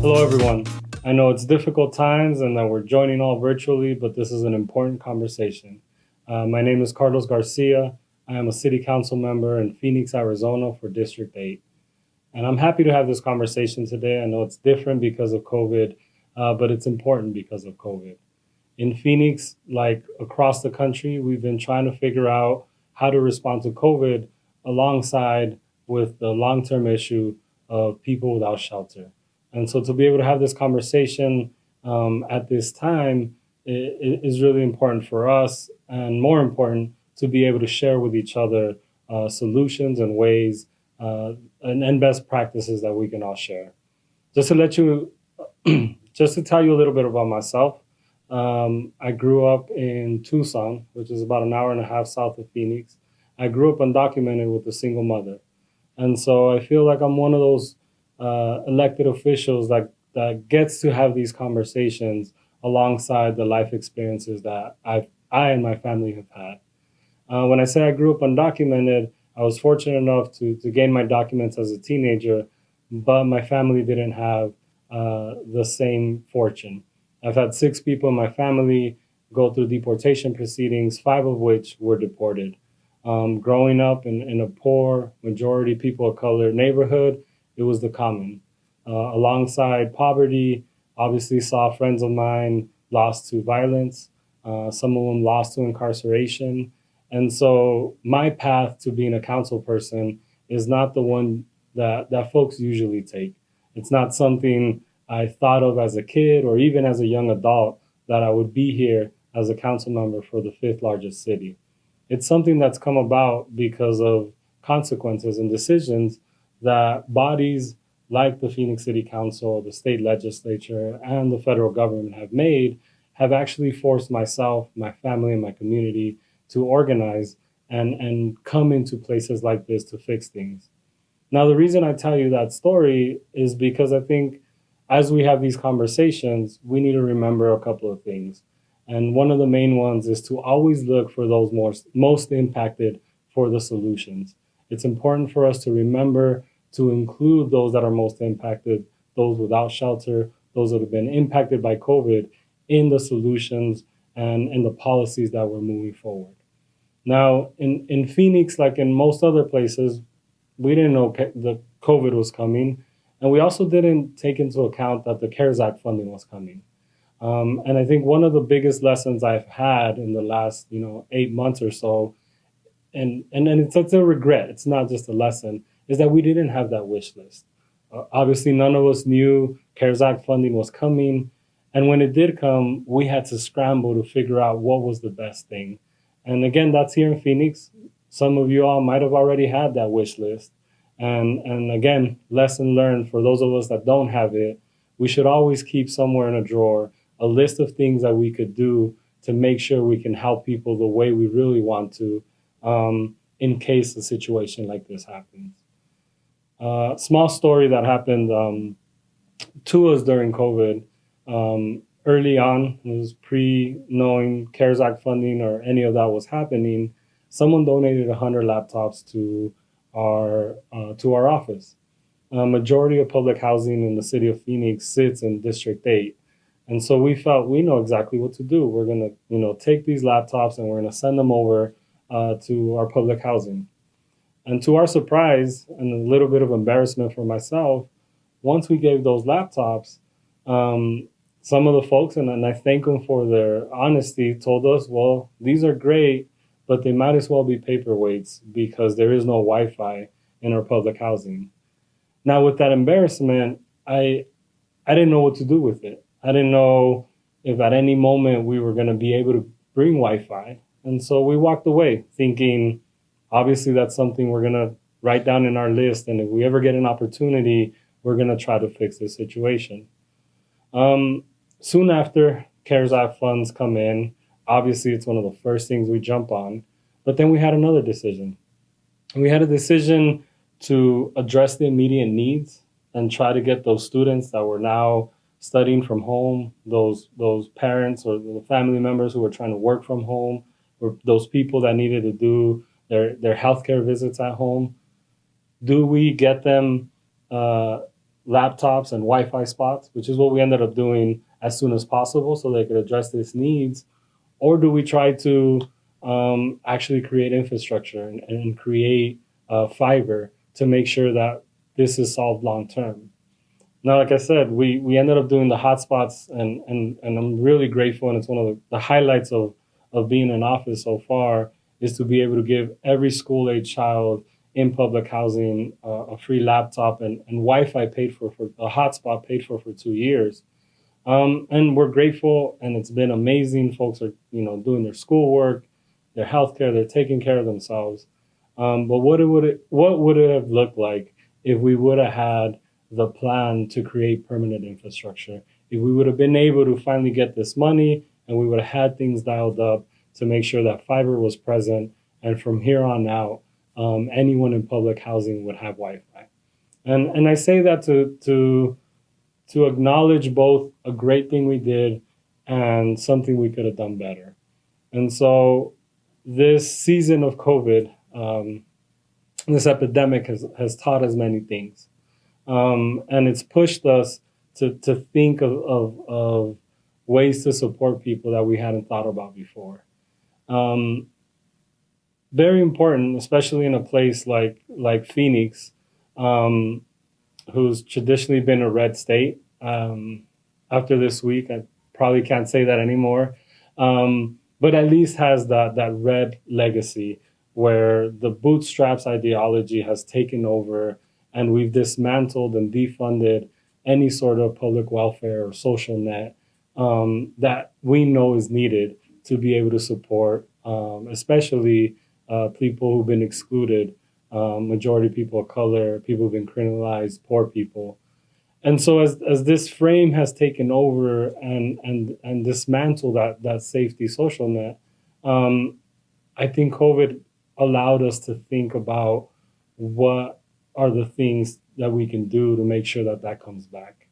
Hello, everyone. I know it's difficult times and that we're joining all virtually, but this is an important conversation. My name is Carlos Garcia. I am a city council member in Phoenix, Arizona for District 8. And I'm happy to have this conversation today. I know it's different because of COVID, but it's important because of COVID. In Phoenix, like across the country, we've been trying to figure out how to respond to COVID alongside with the long-term issue of people without shelter. And so to be able to have this conversation at this time is really important for us, and more important, to be able to share with each other solutions and ways and best practices that we can all share. Just to let you, just to tell you a little bit about myself, I grew up in Tucson, which is about an hour and a half south of Phoenix. I grew up undocumented with a single mother. And so I feel like I'm one of those elected officials that gets to have these conversations alongside the life experiences that I and my family have had. When I say I grew up undocumented, I was fortunate enough to gain my documents as a teenager, but my family didn't have the same fortune. I've had 6 people in my family go through deportation proceedings, 5 of which were deported. Growing up in a poor, majority people of color neighborhood, it was the common. Alongside poverty, obviously saw friends of mine lost to violence, some of them lost to incarceration. And so my path to being a council person is not the one that folks usually take. It's not something I thought of as a kid or even as a young adult that I would be here as a council member for the 5th largest city. It's something that's come about because of consequences and decisions that bodies like the Phoenix City Council, the state legislature, and the federal government have actually forced myself, my family, and my community to organize and come into places like this to fix things. Now, the reason I tell you that story is because I think as we have these conversations, we need to remember a couple of things. And one of the main ones is to always look for those most impacted for the solutions. It's important for us to remember to include those that are most impacted, those without shelter, those that have been impacted by COVID in the solutions and in the policies that we're moving forward. Now, in Phoenix, like in most other places, we didn't know the COVID was coming. And we also didn't take into account that the CARES Act funding was coming. And I think one of the biggest lessons I've had in the last, 8 months or so, and it's a regret, it's not just a lesson, is that we didn't have that wish list. Obviously, none of us knew CARES Act funding was coming. And when it did come, we had to scramble to figure out what was the best thing. And again, that's here in Phoenix. Some of you all might have already had that wish list. And again, lesson learned for those of us that don't have it, we should always keep somewhere in a drawer a list of things that we could do to make sure we can help people the way we really want to in case a situation like this happens. Small story that happened to us during COVID. Early on, it was pre-knowing CARES Act funding or any of that was happening, someone donated 100 laptops to our office. A majority of public housing in the city of Phoenix sits in District 8. And so we felt we know exactly what to do. We're going to, take these laptops and we're going to send them over to our public housing. And to our surprise and a little bit of embarrassment for myself, once we gave those laptops, some of the folks, and I thank them for their honesty, told us, well, these are great, but they might as well be paperweights because there is no Wi-Fi in our public housing. Now, with that embarrassment, I didn't know what to do with it. I didn't know if at any moment we were going to be able to bring Wi-Fi. And so we walked away thinking, obviously, that's something we're going to write down in our list. And if we ever get an opportunity, we're going to try to fix this situation. Soon after CARES Act funds come in, obviously, it's one of the first things we jump on. But then we had another decision. We had a decision to address the immediate needs and try to get those students that were now studying from home, those parents or the family members who were trying to work from home, or those people that needed to do their healthcare visits at home. Do we get them laptops and Wi-Fi spots, which is what we ended up doing as soon as possible so they could address these needs? Or do we try to actually create infrastructure and create fiber to make sure that this is solved long term? Now, like I said, we ended up doing the hotspots, and I'm really grateful, and it's one of the highlights of being in office so far is to be able to give every school-age child in public housing a free laptop and Wi-Fi paid for a hotspot paid for 2 years. And we're grateful, and it's been amazing. Folks are, doing their schoolwork, their healthcare, they're taking care of themselves. But what would it have looked like if we would have had the plan to create permanent infrastructure? If we would have been able to finally get this money and we would have had things dialed up to make sure that fiber was present, and from here on out, anyone in public housing would have Wi-Fi. And I say that to acknowledge both a great thing we did and something we could have done better. And so this season of COVID, this epidemic has taught us many things. And it's pushed us to think of ways to support people that we hadn't thought about before. Very important, especially in a place like Phoenix, who's traditionally been a red state. After this week, I probably can't say that anymore, but at least has that red legacy where the bootstraps ideology has taken over, and we've dismantled and defunded any sort of public welfare or social net that we know is needed to be able to support, especially people who've been excluded, majority people of color, people who've been criminalized, poor people. And so as this frame has taken over and dismantled that safety social net, I think COVID allowed us to think about what are the things that we can do to make sure that comes back.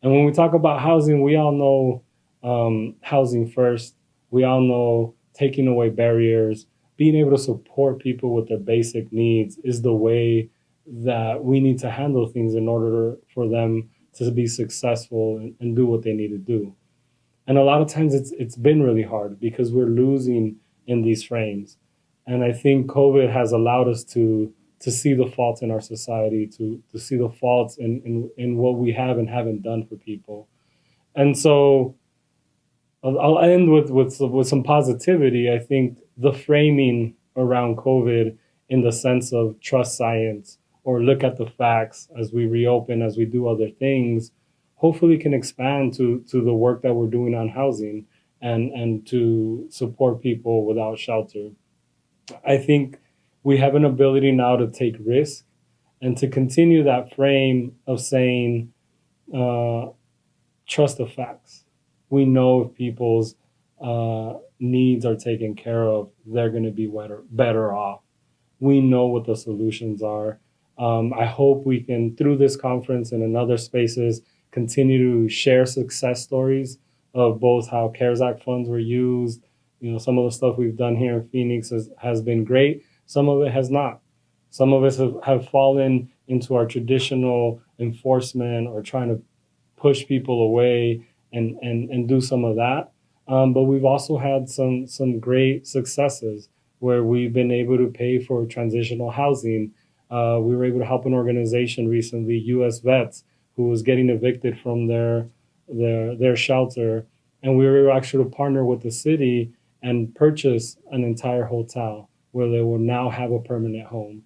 And when we talk about housing, we all know housing first. We all know taking away barriers, being able to support people with their basic needs is the way that we need to handle things in order for them to be successful and do what they need to do. And a lot of times it's been really hard because we're losing in these frames. And I think COVID has allowed us to see the faults in our society, to see the faults in what we have and haven't done for people. And so I'll end with some positivity. I think the framing around COVID in the sense of trust science or look at the facts as we reopen, as we do other things, hopefully can expand to the work that we're doing on housing and to support people without shelter. I think we have an ability now to take risk and to continue that frame of saying, trust the facts. We know if people's needs are taken care of, they're going to be better off. We know what the solutions are. I hope we can, through this conference and in other spaces, continue to share success stories of both how CARES Act funds were used. Some of the stuff we've done here in Phoenix has been great. Some of it has not. Some of us have fallen into our traditional enforcement or trying to push people away and do some of that. But we've also had some great successes where we've been able to pay for transitional housing. We were able to help an organization recently, U.S. Vets, who was getting evicted from their shelter. And we were actually to partner with the city and purchase an entire hotel where they will now have a permanent home.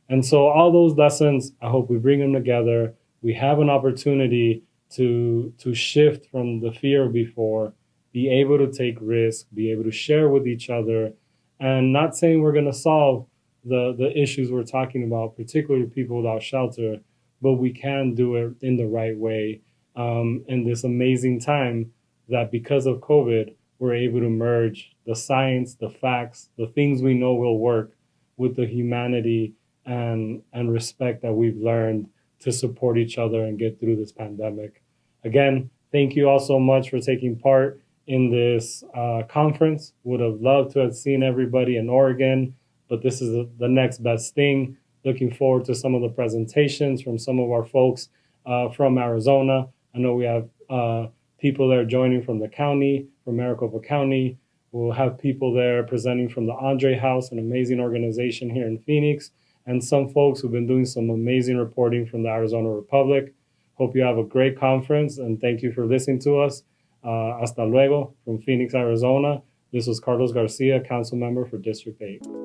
And so all those lessons, I hope we bring them together. We have an opportunity to shift from the fear of before, be able to take risks, be able to share with each other, and not saying we're going to solve the issues we're talking about, particularly people without shelter, but we can do it in the right way in this amazing time that because of COVID, we're able to merge the science, the facts, the things we know will work with the humanity and respect that we've learned to support each other and get through this pandemic. Again, thank you all so much for taking part in this conference. Would have loved to have seen everybody in Oregon, but this is the next best thing. Looking forward to some of the presentations from some of our folks from Arizona. I know we have people there joining from the county, from Maricopa County. We'll have people there presenting from the Andre House, an amazing organization here in Phoenix, and some folks who've been doing some amazing reporting from the Arizona Republic. Hope you have a great conference, and thank you for listening to us. Hasta luego from Phoenix, Arizona. This was Carlos Garcia, council member for District 8.